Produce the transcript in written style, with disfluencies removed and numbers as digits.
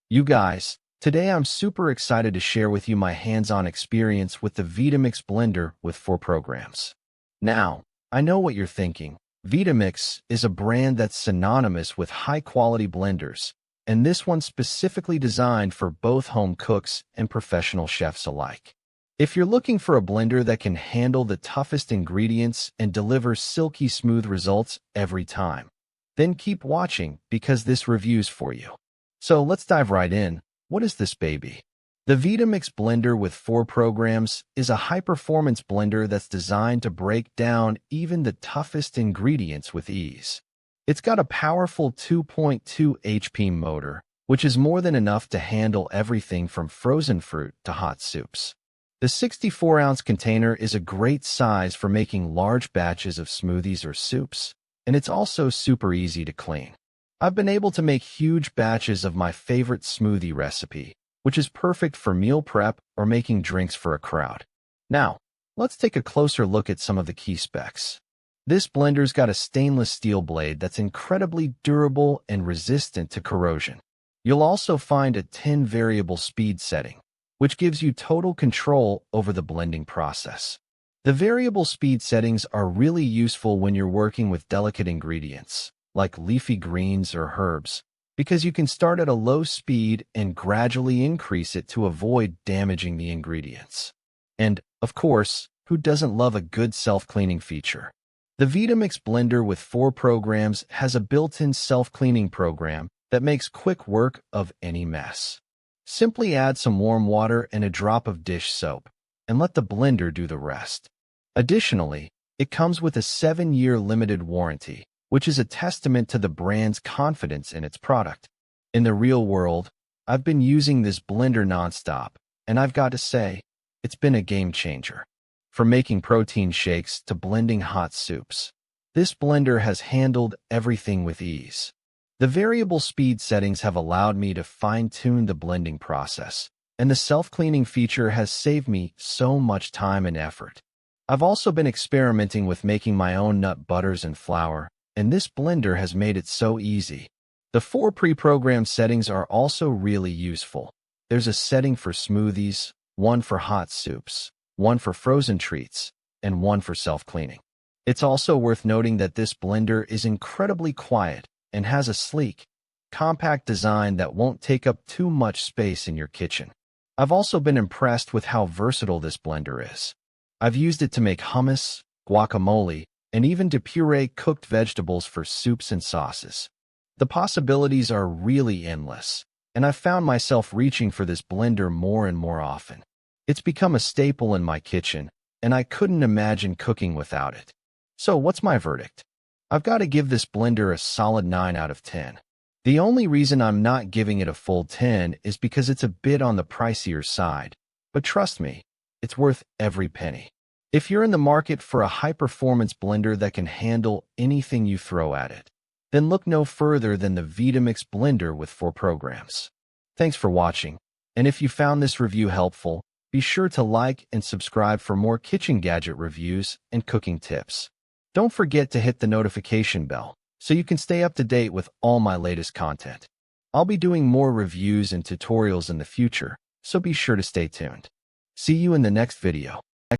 You guys, today I'm super excited to share with you my hands-on experience with the Vitamix blender with 4 programs. Now, I know what you're thinking. Vitamix is a brand that's synonymous with high-quality blenders, and this one's specifically designed for both home cooks and professional chefs alike. If you're looking for a blender that can handle the toughest ingredients and deliver silky smooth results every time, then keep watching because this review's for you. So let's dive right in. What is this baby? The Vitamix blender with 4 programs is a high-performance blender that's designed to break down even the toughest ingredients with ease. It's got a powerful 2.2 HP motor, which is more than enough to handle everything from frozen fruit to hot soups. The 64-ounce container is a great size for making large batches of smoothies or soups, and it's also super easy to clean. I've been able to make huge batches of my favorite smoothie recipe, which is perfect for meal prep or making drinks for a crowd. Now, let's take a closer look at some of the key specs. This blender's got a stainless steel blade that's incredibly durable and resistant to corrosion. You'll also find a 10 variable speed setting, which gives you total control over the blending process. The variable speed settings are really useful when you're working with delicate ingredients, like leafy greens or herbs, because you can start at a low speed and gradually increase it to avoid damaging the ingredients. And, of course, who doesn't love a good self-cleaning feature? The Vitamix blender with 4 programs has a built-in self-cleaning program that makes quick work of any mess. Simply add some warm water and a drop of dish soap, and let the blender do the rest. Additionally, it comes with a 7-year limited warranty, which is a testament to the brand's confidence in its product. In the real world, I've been using this blender nonstop, and I've got to say, it's been a game changer. From making protein shakes to blending hot soups, this blender has handled everything with ease. The variable speed settings have allowed me to fine-tune the blending process, and the self-cleaning feature has saved me so much time and effort. I've also been experimenting with making my own nut butters and flour, and this blender has made it so easy. The 4 pre-programmed settings are also really useful. There's a setting for smoothies, one for hot soups, one for frozen treats, and one for self-cleaning. It's also worth noting that this blender is incredibly quiet and has a sleek, compact design that won't take up too much space in your kitchen. I've also been impressed with how versatile this blender is. I've used it to make hummus, guacamole, and even to puree cooked vegetables for soups and sauces. The possibilities are really endless, and I've found myself reaching for this blender more and more often. It's become a staple in my kitchen, and I couldn't imagine cooking without it. So what's my verdict? I've got to give this blender a solid 9 out of 10. The only reason I'm not giving it a full 10 is because it's a bit on the pricier side, but trust me, it's worth every penny. If you're in the market for a high-performance blender that can handle anything you throw at it, then look no further than the Vitamix blender with 4 programs. Thanks for watching, and if you found this review helpful, be sure to like and subscribe for more kitchen gadget reviews and cooking tips. Don't forget to hit the notification bell so you can stay up to date with all my latest content. I'll be doing more reviews and tutorials in the future, so be sure to stay tuned. See you in the next video.